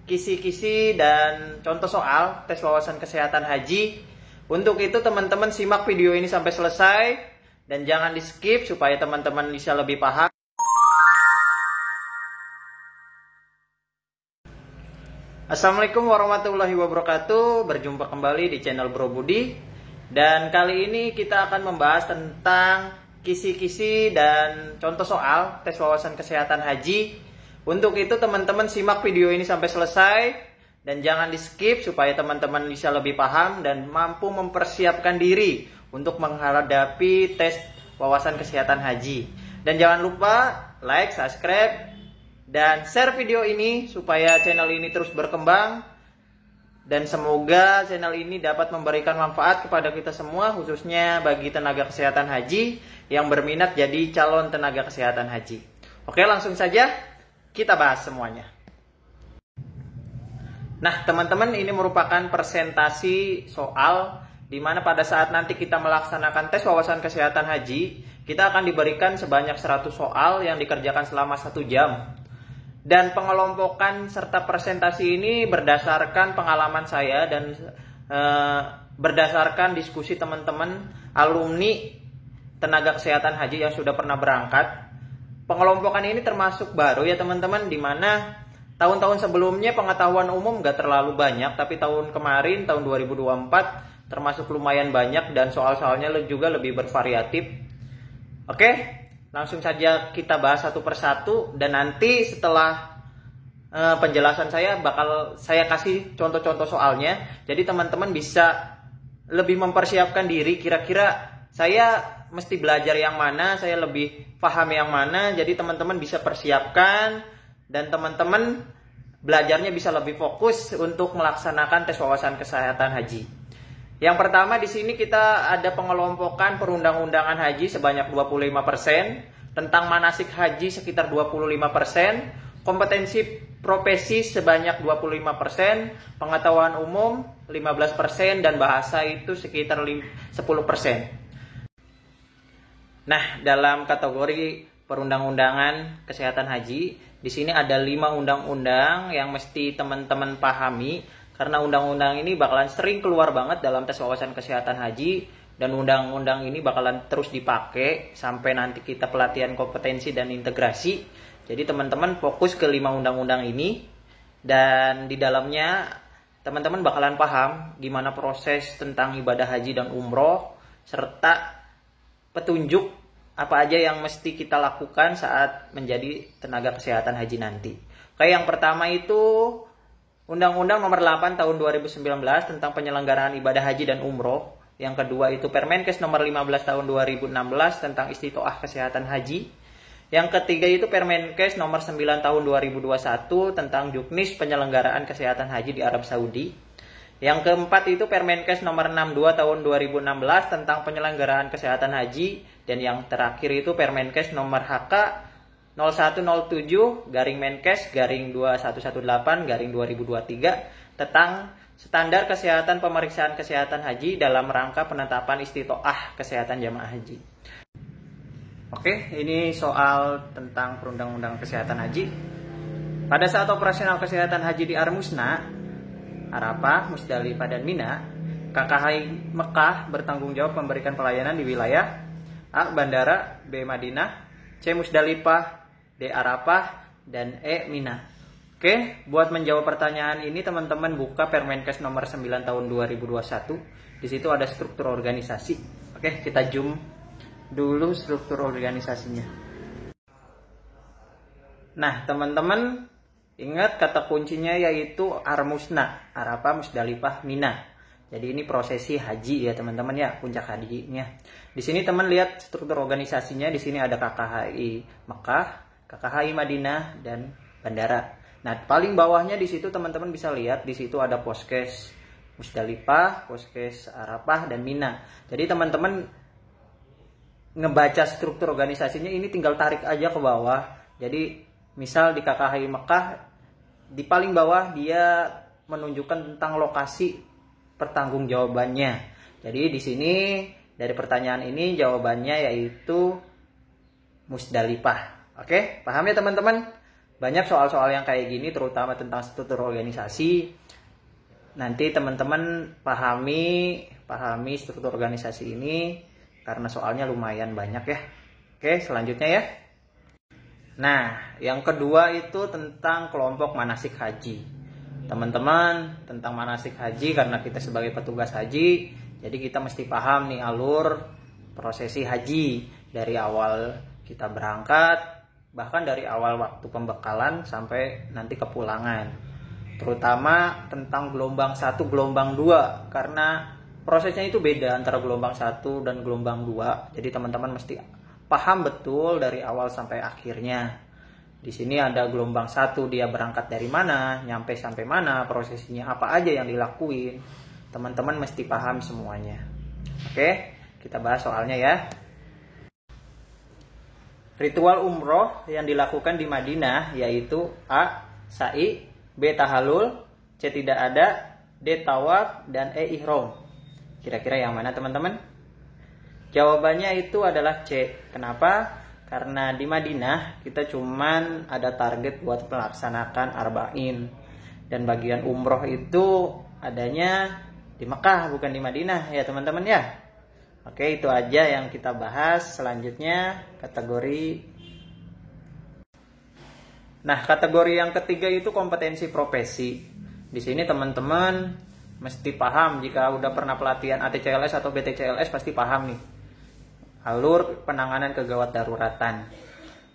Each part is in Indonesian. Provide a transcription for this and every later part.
kisi-kisi dan contoh soal tes wawasan kesehatan haji. Untuk itu teman-teman simak video ini sampai selesai dan jangan di skip supaya teman-teman bisa lebih paham. Assalamualaikum warahmatullahi wabarakatuh. Berjumpa kembali di channel Bro Budi. Dan kali ini kita akan membahas tentang kisi-kisi dan contoh soal tes wawasan kesehatan haji. Untuk itu teman-teman simak video ini sampai selesai dan jangan di skip supaya teman-teman bisa lebih paham dan mampu mempersiapkan diri untuk menghadapi tes wawasan kesehatan haji. Dan jangan lupa like, subscribe, dan share video ini supaya channel ini terus berkembang. Dan semoga channel ini dapat memberikan manfaat kepada kita semua, khususnya bagi tenaga kesehatan haji yang berminat jadi calon tenaga kesehatan haji. Oke, langsung saja kita bahas semuanya. Nah, teman-teman, ini merupakan presentasi soal di mana pada saat nanti kita melaksanakan tes wawasan kesehatan haji, kita akan diberikan sebanyak 100 soal yang dikerjakan selama 1 jam. Dan pengelompokan serta presentasi ini berdasarkan pengalaman saya dan berdasarkan diskusi teman-teman alumni tenaga kesehatan haji yang sudah pernah berangkat. Pengelompokan ini termasuk baru ya teman-teman, di mana tahun-tahun sebelumnya pengetahuan umum gak terlalu banyak, tapi tahun kemarin, tahun 2024 termasuk lumayan banyak dan soal-soalnya juga lebih bervariatif. Oke, langsung saja kita bahas satu persatu dan nanti setelah penjelasan saya bakal saya kasih contoh-contoh soalnya. Jadi teman-teman bisa lebih mempersiapkan diri, kira-kira saya mesti belajar yang mana, saya lebih paham yang mana. Jadi teman-teman bisa persiapkan dan teman-teman belajarnya bisa lebih fokus untuk melaksanakan tes wawasan kesehatan haji. Yang pertama di sini kita ada pengelompokan perundang-undangan haji sebanyak 25%, tentang manasik haji sekitar 25%, kompetensi profesi sebanyak 25%, pengetahuan umum 15% dan bahasa itu sekitar 10%. Nah, dalam kategori perundang-undangan kesehatan haji, di sini ada 5 undang-undang yang mesti teman-teman pahami. Karena undang-undang ini bakalan sering keluar banget dalam tes wawasan kesehatan haji. Dan undang-undang ini bakalan terus dipakai sampai nanti kita pelatihan kompetensi dan integrasi. Jadi teman-teman fokus ke 5 undang-undang ini. Dan di dalamnya teman-teman bakalan paham gimana proses tentang ibadah haji dan umroh. Serta petunjuk apa aja yang mesti kita lakukan saat menjadi tenaga kesehatan haji nanti. Kayak yang pertama itu Undang-Undang Nomor 8 Tahun 2019 tentang penyelenggaraan ibadah haji dan umroh. Yang kedua itu Permenkes Nomor 15 Tahun 2016 tentang Istitoah Kesehatan Haji. Yang ketiga itu Permenkes Nomor 9 Tahun 2021 tentang Juknis Penyelenggaraan Kesehatan Haji di Arab Saudi. Yang keempat itu Permenkes Nomor 62 Tahun 2016 tentang penyelenggaraan kesehatan haji. Dan yang terakhir itu Permenkes Nomor HK 0107-Menkes-2118-2023 tentang standar kesehatan pemeriksaan kesehatan haji dalam rangka penetapan istitoah kesehatan jamaah haji. Oke, ini soal tentang perundang-undangan kesehatan haji. Pada saat operasional kesehatan haji di Armusna, Arafah, Musdalifah, dan Mina, KKHI Mekah bertanggung jawab memberikan pelayanan di wilayah A. Bandara, B. Madinah, C. Musdalifah, D. Arafah, dan E. Mina. Oke, buat menjawab pertanyaan ini teman-teman buka Permenkes Nomor 9 Tahun 2021. Di situ ada struktur organisasi. Oke, kita zoom dulu struktur organisasinya. Nah, teman-teman ingat kata kuncinya yaitu Armusna, Arafah, Musdalifah, Mina. Jadi ini prosesi haji ya teman-teman ya, puncak hajinya. Di sini teman lihat struktur organisasinya. Di sini ada KKHI Mekah, KKHI Madinah, dan bandara. Nah, paling bawahnya di situ teman-teman bisa lihat di situ ada Poskes Musdalifah, Poskes Arafah, dan Mina. Jadi teman-teman ngebaca struktur organisasinya ini tinggal tarik aja ke bawah. Jadi misal di KKHI Mekah di paling bawah dia menunjukkan tentang lokasi pertanggungjawabannya. Jadi di sini dari pertanyaan ini jawabannya yaitu Musdalifah. Oke, paham ya teman-teman? Banyak soal-soal yang kayak gini, terutama tentang struktur organisasi. Nanti teman-teman pahami struktur organisasi ini karena soalnya lumayan banyak ya. Oke, selanjutnya ya. Nah, yang kedua itu tentang kelompok manasik haji. Teman-teman, tentang manasik haji, karena kita sebagai petugas haji, jadi kita mesti paham nih alur prosesi haji dari awal kita berangkat, bahkan dari awal waktu pembekalan sampai nanti kepulangan. Terutama tentang gelombang 1, gelombang 2, karena prosesnya itu beda antara gelombang 1 dan gelombang 2. Jadi teman-teman mesti paham betul dari awal sampai akhirnya. Di sini ada gelombang 1, dia berangkat dari mana, nyampe sampai mana, prosesinya apa aja yang dilakuin. Teman-teman mesti paham semuanya. Oke, kita bahas soalnya ya. Ritual umroh yang dilakukan di Madinah yaitu A. Sa'i, B. Tahallul, C. Tidak ada, D. Tawaf, dan E. Ihram. Kira-kira yang mana teman-teman? Jawabannya itu adalah C. Kenapa? Karena di Madinah kita cuman ada target buat melaksanakan arba'in. Dan bagian umroh itu adanya di Mekah, bukan di Madinah ya teman-teman ya. Oke, itu aja yang kita bahas. Selanjutnya kategori. Nah, kategori yang ketiga itu kompetensi profesi. Di sini teman-teman mesti paham, jika udah pernah pelatihan ATCLS atau BTCLS pasti paham nih alur penanganan kegawat daruratan.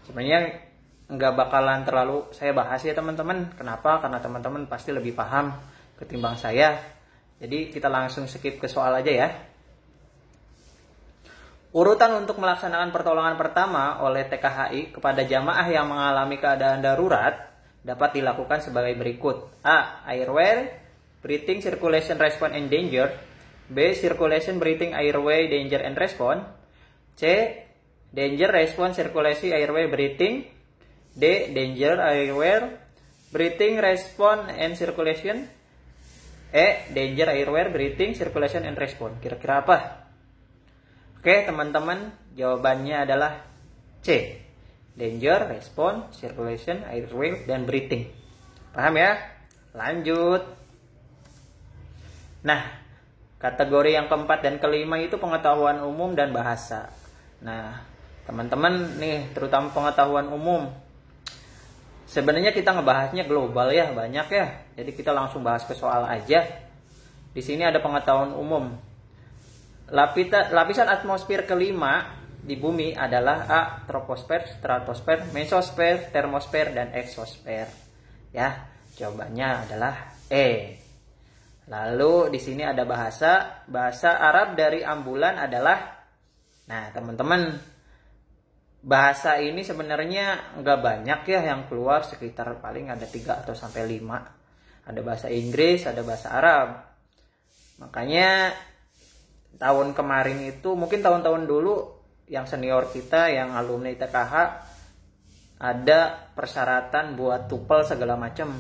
Sebenarnya nggak bakalan terlalu saya bahas ya teman-teman. Kenapa? Karena teman-teman pasti lebih paham ketimbang saya. Jadi kita langsung skip ke soal aja ya. Urutan untuk melaksanakan pertolongan pertama oleh TKHI kepada jamaah yang mengalami keadaan darurat dapat dilakukan sebagai berikut. A. Airway breathing circulation response and danger. B. Circulation breathing airway danger and response. C. Danger response circulation airway breathing. D. Danger airway breathing response and circulation. E. Danger airway breathing circulation and response. Kira-kira apa? Oke teman-teman, jawabannya adalah C. Danger, response, circulation, airway, dan breathing. Paham ya? Lanjut. Nah, kategori yang keempat dan kelima itu pengetahuan umum dan bahasa. Nah, teman-teman nih, terutama pengetahuan umum. Sebenarnya kita ngebahasnya global ya, banyak ya. Jadi kita langsung bahas ke soal aja. Di sini ada pengetahuan umum. Lapisan atmosfer kelima di bumi adalah A. Troposfer, stratosfer, mesosfer, termosfer, dan eksosfer. Ya, jawabannya adalah E. Lalu di sini ada bahasa Arab dari ambulan adalah. Nah, teman-teman, bahasa ini sebenarnya nggak banyak ya yang keluar, sekitar paling ada 3 atau sampai 5. Ada bahasa Inggris, ada bahasa Arab. Makanya tahun kemarin itu, mungkin tahun-tahun dulu yang senior kita, yang alumni TKH, ada persyaratan buat TOEFL segala macam.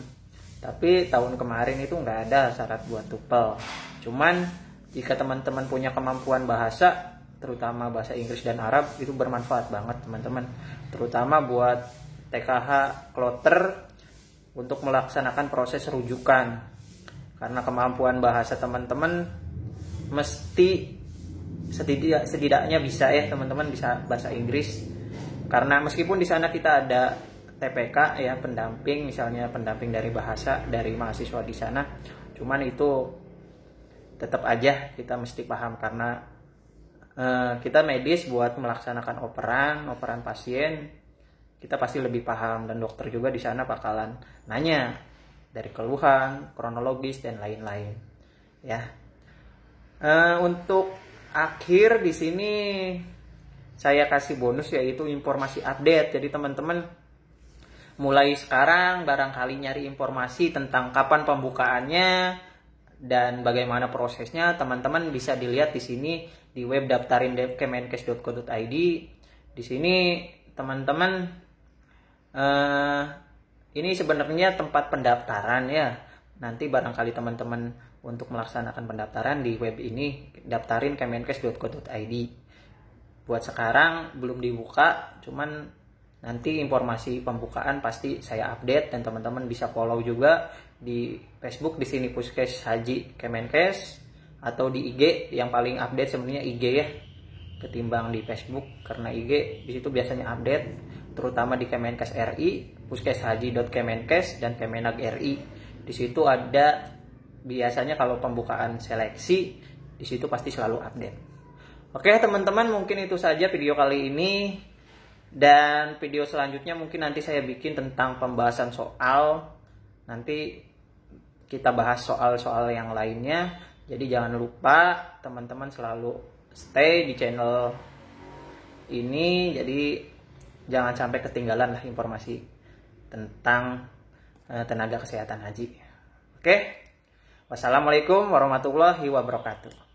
Tapi tahun kemarin itu nggak ada syarat buat TOEFL. Cuman jika teman-teman punya kemampuan bahasa, terutama bahasa Inggris dan Arab, itu bermanfaat banget teman-teman. Terutama buat TKH kloter untuk melaksanakan proses rujukan. Karena kemampuan bahasa teman-teman mesti setidaknya bisa ya teman-teman, bisa bahasa Inggris. Karena meskipun di sana kita ada TPK ya, pendamping, misalnya pendamping dari bahasa dari mahasiswa di sana, cuman itu tetap aja kita mesti paham karena kita medis buat melaksanakan operan pasien, kita pasti lebih paham, dan dokter juga di sana bakalan nanya dari keluhan, kronologis, dan lain-lain ya. Untuk akhir di sini saya kasih bonus yaitu informasi update. Jadi teman-teman mulai sekarang barangkali nyari informasi tentang kapan pembukaannya dan bagaimana prosesnya, teman-teman bisa dilihat di sini di web daftarin.kemenkes.go.id. Di sini teman-teman ini sebenarnya tempat pendaftaran ya. Nanti barangkali teman-teman untuk melaksanakan pendaftaran di web ini, daftarin kemenkes.go.id. Buat sekarang belum dibuka, cuman Nanti informasi pembukaan pasti saya update, dan teman-teman bisa follow juga di Facebook di sini Puskes Haji Kemenkes, atau di IG yang paling update sebenarnya IG ya ketimbang di Facebook, karena IG di situ biasanya update terutama di Kemenkes RI, puskeshaji.kemenkes dan Kemenag RI. Di situ ada biasanya kalau pembukaan seleksi, di situ pasti selalu update. Oke teman-teman, mungkin itu saja video kali ini, dan video selanjutnya mungkin nanti saya bikin tentang pembahasan soal, nanti kita bahas soal-soal yang lainnya. Jadi jangan lupa teman-teman selalu stay di channel ini, jadi jangan sampai ketinggalan lah informasi tentang tenaga kesehatan haji. Oke, wassalamualaikum warahmatullahi wabarakatuh.